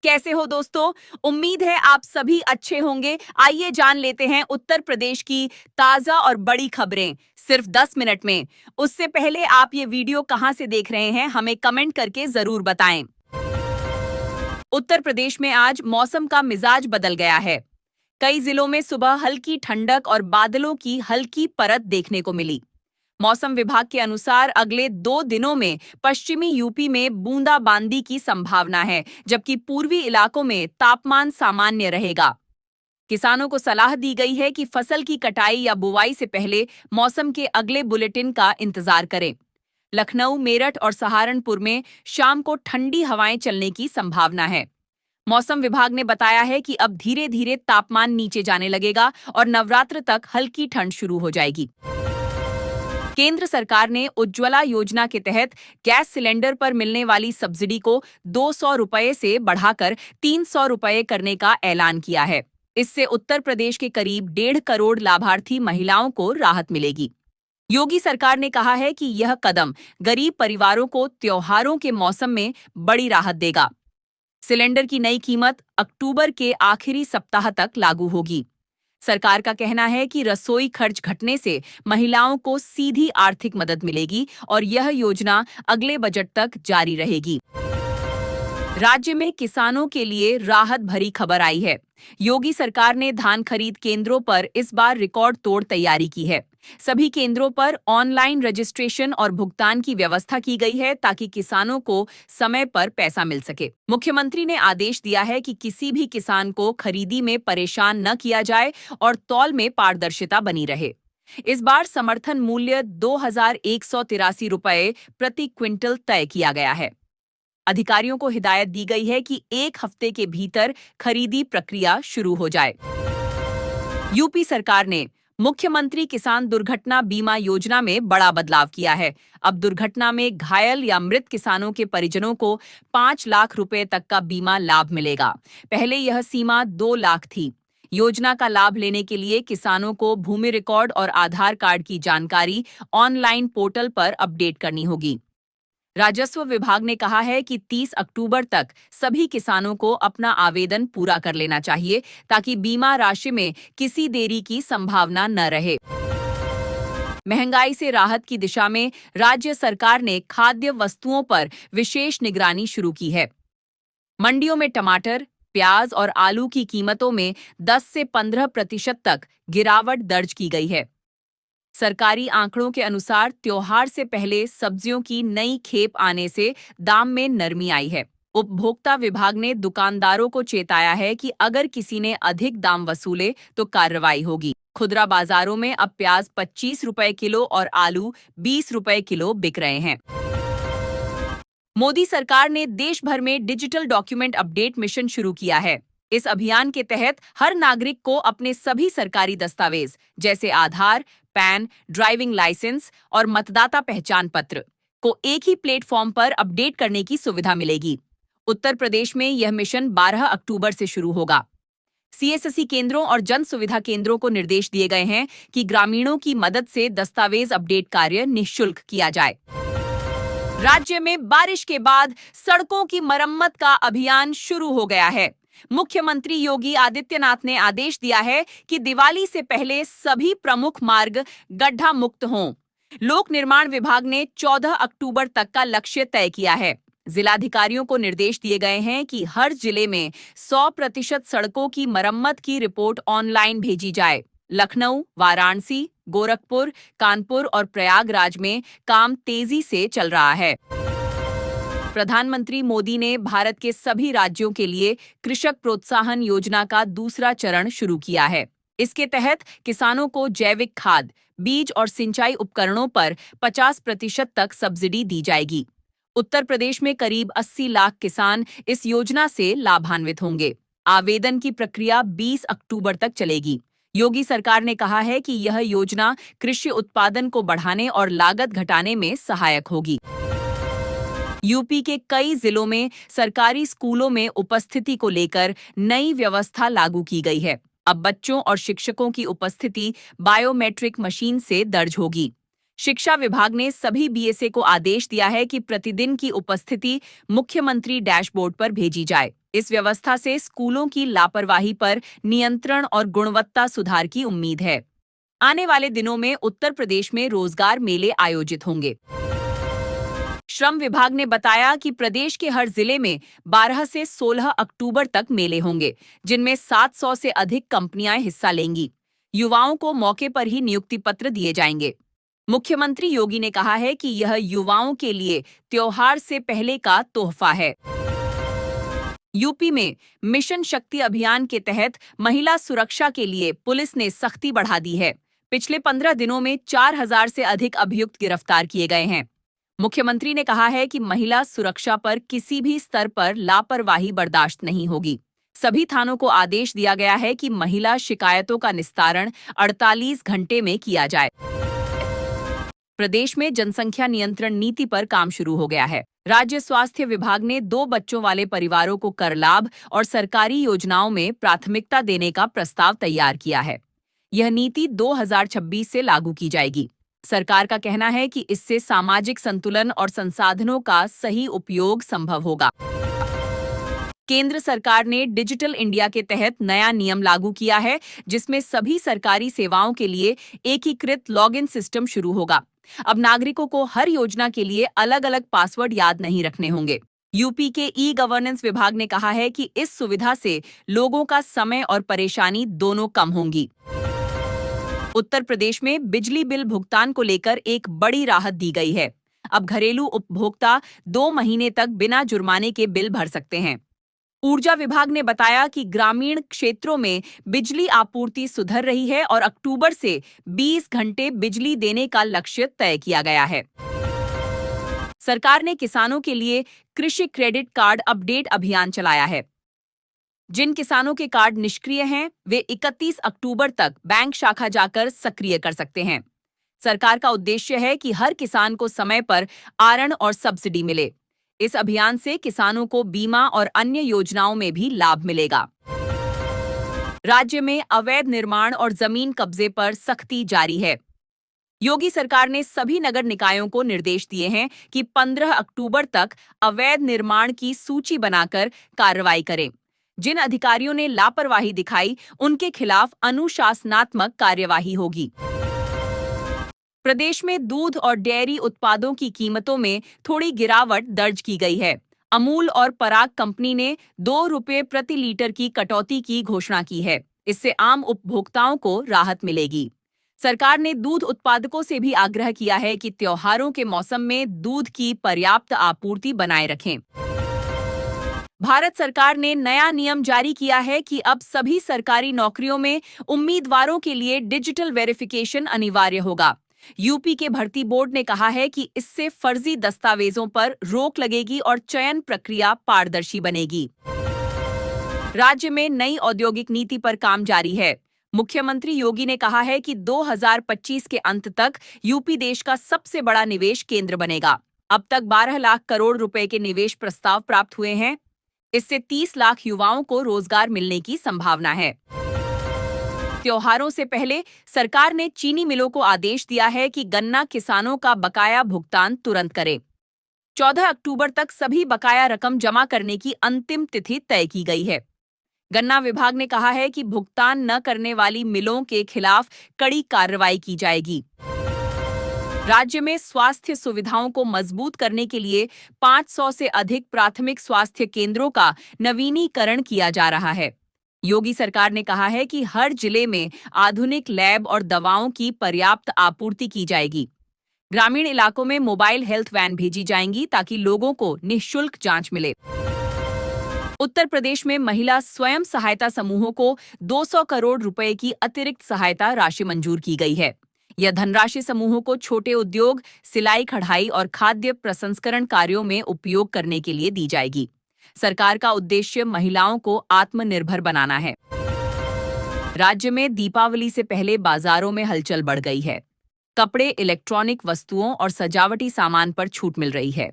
कैसे हो दोस्तों? उम्मीद है आप सभी अच्छे होंगे। आइए जान लेते हैं उत्तर प्रदेश की ताजा और बड़ी खबरें सिर्फ 10 मिनट में। उससे पहले आप ये वीडियो कहां से देख रहे हैं हमें कमेंट करके जरूर बताएं। उत्तर प्रदेश में आज मौसम का मिजाज बदल गया है। कई जिलों में सुबह हल्की ठंडक और बादलों की हल्की परत देखने को मिली। मौसम विभाग के अनुसार अगले 2 दिनों में पश्चिमी यूपी में बूंदाबांदी की संभावना है, जबकि पूर्वी इलाकों में तापमान सामान्य रहेगा। किसानों को सलाह दी गई है कि फसल की कटाई या बुवाई से पहले मौसम के अगले बुलेटिन का इंतजार करें। लखनऊ, मेरठ और सहारनपुर में शाम को ठंडी हवाएं चलने की संभावना है। मौसम विभाग ने बताया है कि अब धीरे धीरे तापमान नीचे जाने लगेगा और नवरात्र तक हल्की ठंड शुरू हो जाएगी। केंद्र सरकार ने उज्ज्वला योजना के तहत गैस सिलेंडर पर मिलने वाली सब्सिडी को 200 रुपये से बढ़ाकर 300 रुपये करने का ऐलान किया है। इससे उत्तर प्रदेश के करीब 1.5 करोड़ लाभार्थी महिलाओं को राहत मिलेगी। योगी सरकार ने कहा है कि यह कदम गरीब परिवारों को त्योहारों के मौसम में बड़ी राहत देगा। सिलेंडर की नई कीमत अक्टूबर के आखिरी सप्ताह तक लागू होगी। सरकार का कहना है कि रसोई खर्च घटने से महिलाओं को सीधी आर्थिक मदद मिलेगी और यह योजना अगले बजट तक जारी रहेगी। राज्य में किसानों के लिए राहत भरी खबर आई है। योगी सरकार ने धान खरीद केंद्रों पर इस बार रिकॉर्ड तोड़ तैयारी की है। सभी केंद्रों पर ऑनलाइन रजिस्ट्रेशन और भुगतान की व्यवस्था की गई है ताकि किसानों को समय पर पैसा मिल सके। मुख्यमंत्री ने आदेश दिया है कि किसी भी किसान को खरीदी में परेशान न किया जाए और तौल में पारदर्शिता बनी रहे। इस बार समर्थन मूल्य 2,183 रुपये प्रति क्विंटल तय किया गया है। अधिकारियों को हिदायत दी गई है कि 1 हफ्ते के भीतर खरीदी प्रक्रिया शुरू हो जाए। यूपी सरकार ने मुख्यमंत्री किसान दुर्घटना बीमा योजना में बड़ा बदलाव किया है। अब दुर्घटना में घायल या मृत किसानों के परिजनों को 5 लाख रुपए तक का बीमा लाभ मिलेगा। पहले यह सीमा 2 लाख थी। योजना का लाभ लेने के लिए किसानों को भूमि रिकॉर्ड और आधार कार्ड की जानकारी ऑनलाइन पोर्टल पर अपडेट करनी होगी। राजस्व विभाग ने कहा है कि 30 अक्टूबर तक सभी किसानों को अपना आवेदन पूरा कर लेना चाहिए ताकि बीमा राशि में किसी देरी की संभावना न रहे। महंगाई से राहत की दिशा में राज्य सरकार ने खाद्य वस्तुओं पर विशेष निगरानी शुरू की है। मंडियों में टमाटर, प्याज और आलू की कीमतों में 10 से 15% तक गिरावट दर्ज की गई है। सरकारी आंकड़ों के अनुसार त्योहार से पहले सब्जियों की नई खेप आने से दाम में नरमी आई है। उपभोक्ता विभाग ने दुकानदारों को चेताया है कि अगर किसी ने अधिक दाम वसूले तो कार्रवाई होगी। खुदरा बाजारों में अब प्याज 25 रुपए किलो और आलू 20 रुपए किलो बिक रहे हैं। मोदी सरकार ने देश भर में डिजिटल डॉक्यूमेंट अपडेट मिशन शुरू किया है। इस अभियान के तहत हर नागरिक को अपने सभी सरकारी दस्तावेज जैसे आधार, पैन, ड्राइविंग लाइसेंस और मतदाता पहचान पत्र को एक ही प्लेटफॉर्म पर अपडेट करने की सुविधा मिलेगी। उत्तर प्रदेश में यह मिशन 12 अक्टूबर से शुरू होगा। सीएससी केंद्रों और जन सुविधा केंद्रों को निर्देश दिए गए हैं कि ग्रामीणों की मदद से दस्तावेज अपडेट कार्य निःशुल्क किया जाए। राज्य में बारिश के बाद सड़कों की मरम्मत का अभियान शुरू हो गया है। मुख्यमंत्री योगी आदित्यनाथ ने आदेश दिया है कि दिवाली से पहले सभी प्रमुख मार्ग गड्ढा मुक्त हों। लोक निर्माण विभाग ने 14 अक्टूबर तक का लक्ष्य तय किया है। जिलाधिकारियों को निर्देश दिए गए हैं कि हर जिले में 100% सड़कों की मरम्मत की रिपोर्ट ऑनलाइन भेजी जाए। लखनऊ, वाराणसी, गोरखपुर, कानपुर और प्रयागराज में काम तेजी से चल रहा है। प्रधानमंत्री मोदी ने भारत के सभी राज्यों के लिए कृषक प्रोत्साहन योजना का दूसरा चरण शुरू किया है। इसके तहत किसानों को जैविक खाद, बीज और सिंचाई उपकरणों पर 50% तक सब्सिडी दी जाएगी। उत्तर प्रदेश में करीब 80 लाख किसान इस योजना से लाभान्वित होंगे। आवेदन की प्रक्रिया 20 अक्टूबर तक चलेगी। योगी सरकार ने कहा है कि यह योजना कृषि उत्पादन को बढ़ाने और लागत घटाने में सहायक होगी। यूपी के कई जिलों में सरकारी स्कूलों में उपस्थिति को लेकर नई व्यवस्था लागू की गई है। अब बच्चों और शिक्षकों की उपस्थिति बायोमेट्रिक मशीन से दर्ज होगी। शिक्षा विभाग ने सभी बीएसए को आदेश दिया है कि प्रतिदिन की उपस्थिति मुख्यमंत्री डैशबोर्ड पर भेजी जाए। इस व्यवस्था से स्कूलों की लापरवाही पर नियंत्रण और गुणवत्ता सुधार की उम्मीद है। आने वाले दिनों में उत्तर प्रदेश में रोजगार मेले आयोजित होंगे। श्रम विभाग ने बताया कि प्रदेश के हर जिले में 12 से 16 अक्टूबर तक मेले होंगे, जिनमें 700 से अधिक कंपनियां हिस्सा लेंगी। युवाओं को मौके पर ही नियुक्ति पत्र दिए जाएंगे। मुख्यमंत्री योगी ने कहा है कि यह युवाओं के लिए त्योहार से पहले का तोहफा है। यूपी में मिशन शक्ति अभियान के तहत महिला सुरक्षा के लिए पुलिस ने सख्ती बढ़ा दी है। पिछले 15 दिनों में 4000 से अधिक अभियुक्त गिरफ्तार किए गए हैं। मुख्यमंत्री ने कहा है कि महिला सुरक्षा पर किसी भी स्तर पर लापरवाही बर्दाश्त नहीं होगी। सभी थानों को आदेश दिया गया है कि महिला शिकायतों का निस्तारण 48 घंटे में किया जाए। प्रदेश में जनसंख्या नियंत्रण नीति पर काम शुरू हो गया है। राज्य स्वास्थ्य विभाग ने 2 बच्चों वाले परिवारों को कर लाभ और सरकारी योजनाओं में प्राथमिकता देने का प्रस्ताव तैयार किया है। यह नीति 2026 से लागू की जाएगी। सरकार का कहना है कि इससे सामाजिक संतुलन और संसाधनों का सही उपयोग संभव होगा। केंद्र सरकार ने डिजिटल इंडिया के तहत नया नियम लागू किया है, जिसमें सभी सरकारी सेवाओं के लिए एकीकृत लॉगिन सिस्टम शुरू होगा। अब नागरिकों को हर योजना के लिए अलग-अलग पासवर्ड याद नहीं रखने होंगे। यूपी के ई गवर्नेंस विभाग ने कहा है कि इस सुविधा से लोगों का समय और परेशानी दोनों कम होंगी। उत्तर प्रदेश में बिजली बिल भुगतान को लेकर एक बड़ी राहत दी गई है। अब घरेलू उपभोक्ता 2 महीने तक बिना जुर्माने के बिल भर सकते हैं। ऊर्जा विभाग ने बताया कि ग्रामीण क्षेत्रों में बिजली आपूर्ति सुधर रही है और अक्टूबर से 20 घंटे बिजली देने का लक्ष्य तय किया गया है। सरकार ने किसानों के लिए कृषि क्रेडिट कार्ड अपडेट अभियान चलाया है। जिन किसानों के कार्ड निष्क्रिय हैं, वे 31 अक्टूबर तक बैंक शाखा जाकर सक्रिय कर सकते हैं। सरकार का उद्देश्य है कि हर किसान को समय पर आरण और सब्सिडी मिले। इस अभियान से किसानों को बीमा और अन्य योजनाओं में भी लाभ मिलेगा। राज्य में अवैध निर्माण और जमीन कब्जे पर सख्ती जारी है। योगी सरकार ने सभी नगर निकायों को निर्देश दिए हैं कि 15 अक्टूबर तक अवैध निर्माण की सूची बनाकर कार्रवाई करें। जिन अधिकारियों ने लापरवाही दिखाई, उनके खिलाफ अनुशासनात्मक कार्यवाही होगी। प्रदेश में दूध और डेयरी उत्पादों की कीमतों में थोड़ी गिरावट दर्ज की गई है। अमूल और पराग कंपनी ने 2 रुपये प्रति लीटर की कटौती की घोषणा की है। इससे आम उपभोक्ताओं को राहत मिलेगी। सरकार ने दूध उत्पादकों से भी आग्रह किया है कि त्योहारों के मौसम में दूध की पर्याप्त आपूर्ति बनाए रखें। भारत सरकार ने नया नियम जारी किया है कि अब सभी सरकारी नौकरियों में उम्मीदवारों के लिए डिजिटल वेरिफिकेशन अनिवार्य होगा। यूपी के भर्ती बोर्ड ने कहा है कि इससे फर्जी दस्तावेजों पर रोक लगेगी और चयन प्रक्रिया पारदर्शी बनेगी। राज्य में नई औद्योगिक नीति पर काम जारी है। मुख्यमंत्री योगी ने कहा है कि 2025 के अंत तक यूपी देश का सबसे बड़ा निवेश केंद्र बनेगा। अब तक 12 लाख करोड़ रुपए के निवेश प्रस्ताव प्राप्त हुए हैं। इससे 30 लाख युवाओं को रोजगार मिलने की संभावना है। त्योहारों से पहले सरकार ने चीनी मिलों को आदेश दिया है कि गन्ना किसानों का बकाया भुगतान तुरंत करें। 14 अक्टूबर तक सभी बकाया रकम जमा करने की अंतिम तिथि तय की गई है। गन्ना विभाग ने कहा है कि भुगतान न करने वाली मिलों के खिलाफ कड़ी कार्रवाई की जाएगी। राज्य में स्वास्थ्य सुविधाओं को मजबूत करने के लिए 500 से अधिक प्राथमिक स्वास्थ्य केंद्रों का नवीनीकरण किया जा रहा है। योगी सरकार ने कहा है कि हर जिले में आधुनिक लैब और दवाओं की पर्याप्त आपूर्ति की जाएगी। ग्रामीण इलाकों में मोबाइल हेल्थ वैन भेजी जाएंगी ताकि लोगों को निःशुल्क जांच मिले। उत्तर प्रदेश में महिला स्वयं सहायता समूहों को 200 करोड़ रुपए की अतिरिक्त सहायता राशि मंजूर की गई है। यह धनराशि समूहों को छोटे उद्योग, सिलाई कढ़ाई और खाद्य प्रसंस्करण कार्यों में उपयोग करने के लिए दी जाएगी। सरकार का उद्देश्य महिलाओं को आत्मनिर्भर बनाना है। राज्य में दीपावली से पहले बाजारों में हलचल बढ़ गई है। कपड़े, इलेक्ट्रॉनिक वस्तुओं और सजावटी सामान पर छूट मिल रही है।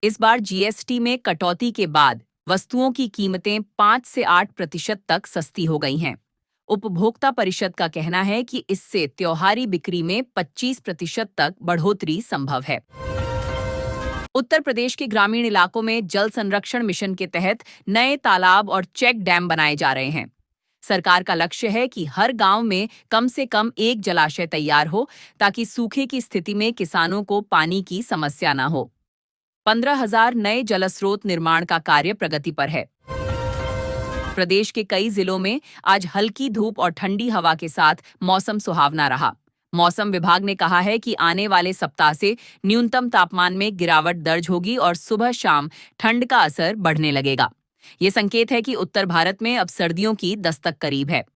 इस बार जीएसटी में कटौती के बाद वस्तुओं की कीमतें 5 से 8% तक सस्ती हो गई हैं। उपभोक्ता परिषद का कहना है कि इससे त्योहारी बिक्री में 25% तक बढ़ोतरी संभव है। उत्तर प्रदेश के ग्रामीण इलाकों में जल संरक्षण मिशन के तहत नए तालाब और चेक डैम बनाए जा रहे हैं। सरकार का लक्ष्य है कि हर गांव में कम से कम एक जलाशय तैयार हो ताकि सूखे की स्थिति में किसानों को पानी की समस्या न हो। 15,000 नए जलस्रोत निर्माण का कार्य प्रगति पर है। प्रदेश के कई जिलों में आज हल्की धूप और ठंडी हवा के साथ मौसम सुहावना रहा। मौसम विभाग ने कहा है कि आने वाले सप्ताह से न्यूनतम तापमान में गिरावट दर्ज होगी और सुबह शाम ठंड का असर बढ़ने लगेगा। ये संकेत है कि उत्तर भारत में अब सर्दियों की दस्तक करीब है।